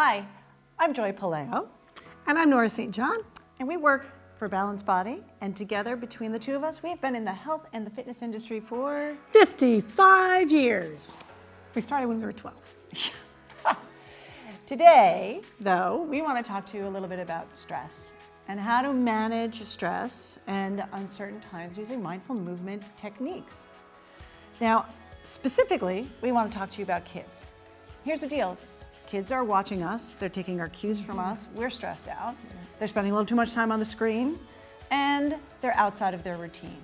Hi, I'm Joy Paleo. And I'm Nora St. John. And we work for Balanced Body. And together, between the two of us, we have been in the health and the fitness industry for 55 years. We started when we were 12. Today, though, we want to talk to you a little bit about stress and how to manage stress and uncertain times using mindful movement techniques. Now, specifically, we want to talk to you about kids. Here's the deal. Kids are watching us. They're taking our cues from us. We're stressed out. They're spending a little too much time on the screen, and they're outside of their routine.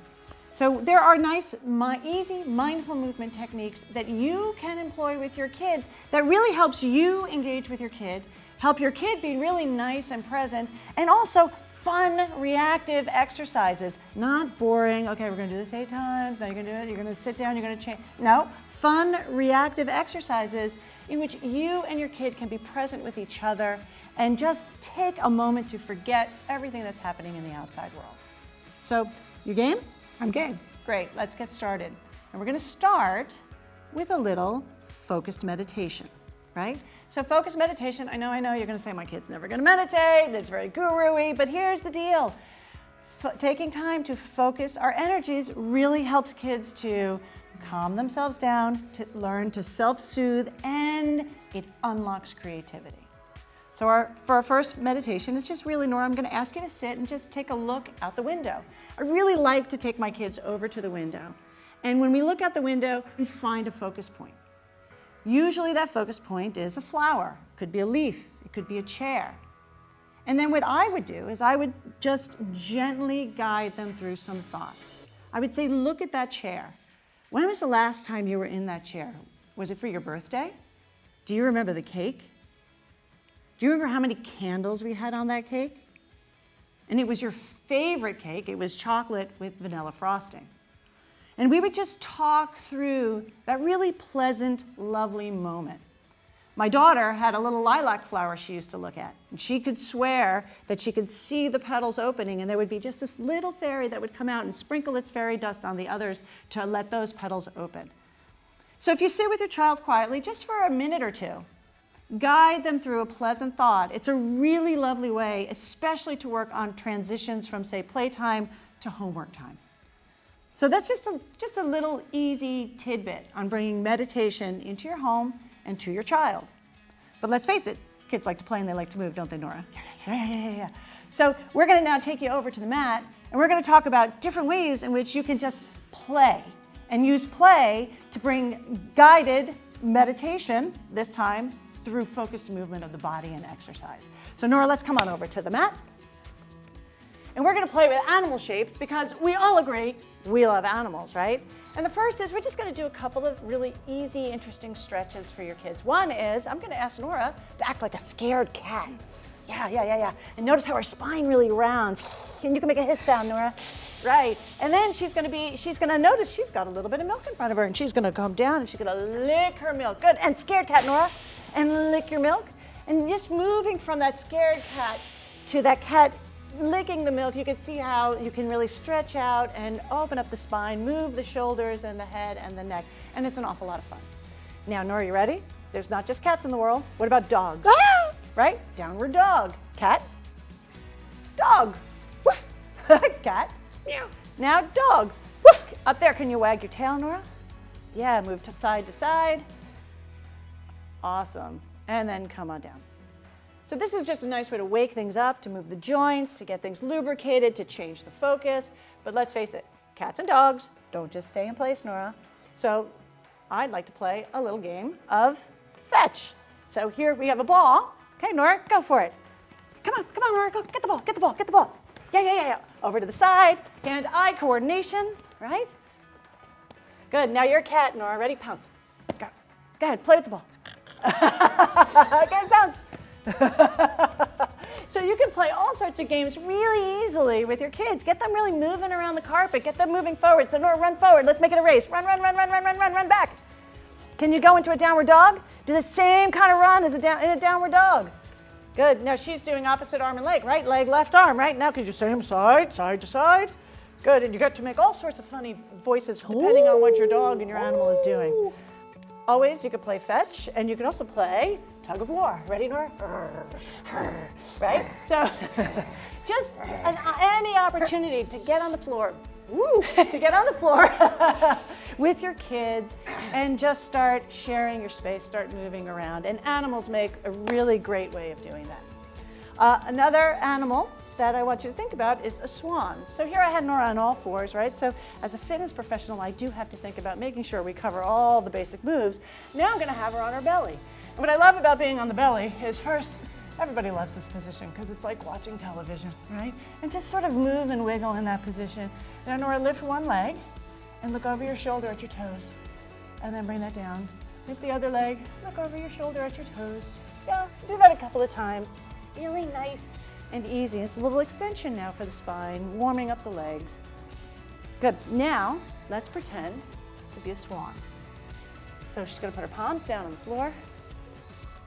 So there are nice, easy mindful movement techniques that you can employ with your kids that really helps you engage with your kid, help your kid be really nice and present, and also fun, reactive exercises. Not boring, okay, we're gonna do this 8 times, now you're gonna do it, you're gonna sit down, you're gonna change. No, fun, reactive exercises in which you and your kid can be present with each other and just take a moment to forget everything that's happening in the outside world. So, you game? I'm game. Great, let's get started. And we're gonna start with a little focused meditation, right? So focused meditation, I know, you're gonna say my kid's never gonna meditate, it's very guru-y, but here's the deal. Taking time to focus our energies really helps kids to calm themselves down, to learn to self-soothe, and it unlocks creativity. So for our first meditation, it's just really, Nora, I'm gonna ask you to sit and just take a look out the window. I really like to take my kids over to the window. And when we look out the window, we find a focus point. Usually that focus point is a flower. It could be a leaf, it could be a chair. And then what I would do is I would just gently guide them through some thoughts. I would say, look at that chair. When was the last time you were in that chair? Was it for your birthday? Do you remember the cake? Do you remember how many candles we had on that cake? And it was your favorite cake. It was chocolate with vanilla frosting. And we would just talk through that really pleasant, lovely moment. My daughter had a little lilac flower she used to look at, and she could swear that she could see the petals opening, and there would be just this little fairy that would come out and sprinkle its fairy dust on the others to let those petals open. So if you sit with your child quietly, just for a minute or two, guide them through a pleasant thought. It's a really lovely way, especially to work on transitions from, say, playtime to homework time. So that's just a little easy tidbit on bringing meditation into your home and to your child. But let's face it, kids like to play and they like to move, don't they, Nora? Yeah. So we're gonna now take you over to the mat, and we're gonna talk about different ways in which you can just play and use play to bring guided meditation, this time, through focused movement of the body and exercise. So Nora, let's come on over to the mat. And we're gonna play with animal shapes because we all agree we love animals, right? And the first is we're just gonna do a couple of really easy, interesting stretches for your kids. One is I'm gonna ask Nora to act like a scared cat. Yeah. And notice how her spine really rounds. And you can make a hiss sound, Nora. Right. And then she's gonna notice she's got a little bit of milk in front of her, and she's gonna come down and she's gonna lick her milk. Good. And scared cat, Nora. And lick your milk. And just moving from that scared cat to that cat licking the milk, you can see how you can really stretch out and open up the spine, move the shoulders and the head and the neck, and it's an awful lot of fun. Now, Nora, you ready? There's not just cats in the world. What about dogs? Right? Downward dog. Cat. Dog. Woof. Cat. Meow. Now dog. Woof. Up there, can you wag your tail, Nora? Yeah, move to side. Awesome. And then come on down. So this is just a nice way to wake things up, to move the joints, to get things lubricated, to change the focus. But let's face it, cats and dogs don't just stay in place, Nora. So I'd like to play a little game of fetch. So here we have a ball. Okay, Nora, go for it. Come on, Nora, go get the ball. Yeah. Over to the side, hand-eye coordination, right? Good, now you're a cat, Nora. Ready? Pounce. Go ahead, play with the ball. Good, pounce. So you can play all sorts of games really easily with your kids. Get them really moving around the carpet. Get them moving forward. So Nora, run forward. Let's make it a race. Run back. Can you go into a downward dog? Do the same kind of run as in a downward dog. Good. Now she's doing opposite arm and leg. Right leg, left arm. Right now, could you same side to side? Good. And you get to make all sorts of funny voices depending on what your dog and your animal is doing. always you could play fetch, and you can also play tug of war. Ready, Nora? Right? So just any opportunity to get on the floor, to get on the floor with your kids and just start sharing your space, start moving around. And animals make a really great way of doing that. Another animal that I want you to think about is a swan. So here I had Nora on all fours, right? So as a fitness professional, I do have to think about making sure we cover all the basic moves. Now I'm gonna have her on her belly. And what I love about being on the belly is first, everybody loves this position because it's like watching television, right? And just sort of move and wiggle in that position. Now Nora, lift one leg and look over your shoulder at your toes. And then bring that down. Lift the other leg, look over your shoulder at your toes. Yeah, do that a couple of times. Really nice and easy. It's a little extension now for the spine, warming up the legs. Good. Now, let's pretend to be a swan. So she's going to put her palms down on the floor,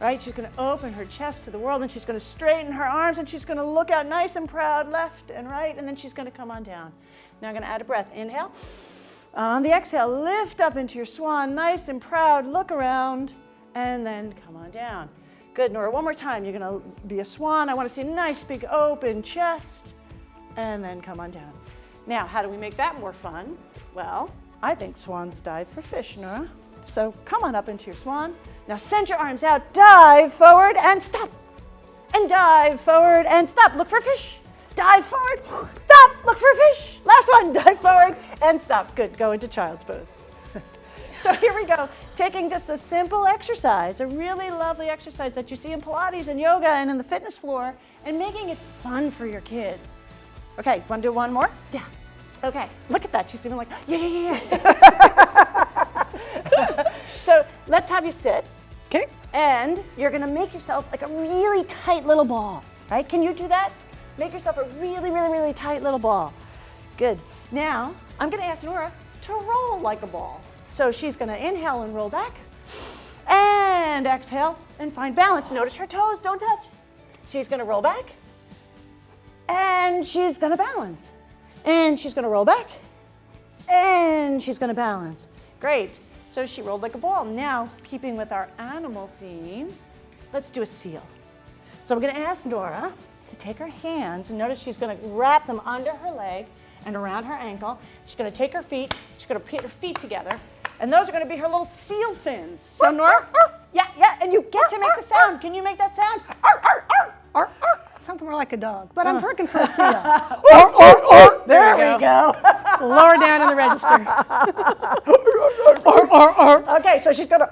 right? She's going to open her chest to the world, and she's going to straighten her arms, and she's going to look out nice and proud left and right, and then she's going to come on down. Now I'm going to add a breath. Inhale. On the exhale, lift up into your swan, nice and proud, look around, and then come on down. Good, Nora, one more time. You're gonna be a swan. I wanna see a nice big open chest, and then come on down. Now, how do we make that more fun? Well, I think swans dive for fish, Nora. So come on up into your swan. Now send your arms out, dive forward and stop. And dive forward and stop, look for fish. Dive forward, stop, look for fish. Last one, dive forward and stop. Good, go into child's pose. So here we go, taking just a simple exercise, a really lovely exercise that you see in Pilates and yoga and in the fitness floor, and making it fun for your kids. Okay, want to do one more? Yeah. Okay, look at that. She's even like, yeah. So let's have you sit. Okay. And you're gonna make yourself like a really tight little ball, right? Can you do that? Make yourself a really, really, really tight little ball. Good. Now, I'm gonna ask Nora to roll like a ball. So she's gonna inhale and roll back, and exhale and find balance. Notice her toes don't touch. She's gonna roll back, and she's gonna balance. And she's gonna roll back, and she's gonna balance. Great, so she rolled like a ball. Now, keeping with our animal theme, let's do a seal. So I'm gonna ask Nora to take her hands, and notice she's gonna wrap them under her leg and around her ankle. She's gonna take her feet, she's gonna put her feet together, and those are gonna be her little seal fins. So Nora, yeah, and you get to make the sound. Can you make that sound? Sounds more like a dog, but I'm working for a seal. There we go. Lower down in the register. Okay, so she's gonna,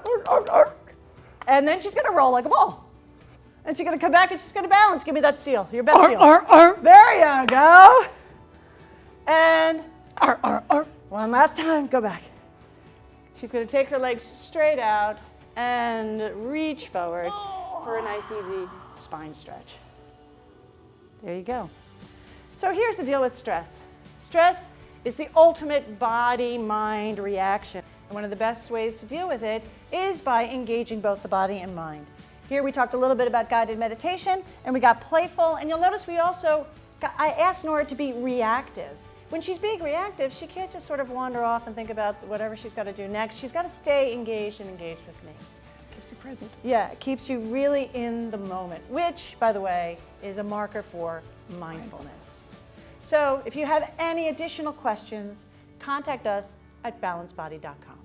and then she's gonna roll like a ball. And she's gonna come back and she's gonna balance. Give me that seal, your best seal. There you go. And one last time, go back. She's gonna take her legs straight out and reach forward for a nice, easy spine stretch. There you go. So here's the deal with stress. Stress is the ultimate body-mind reaction. And one of the best ways to deal with it is by engaging both the body and mind. Here we talked a little bit about guided meditation, and we got playful, and you'll notice I asked Nora to be reactive. When she's being reactive, she can't just sort of wander off and think about whatever she's got to do next. She's got to stay engaged and engaged with me. Keeps you present. Yeah, it keeps you really in the moment, which, by the way, is a marker for mindfulness. So if you have any additional questions, contact us at balancebody.com.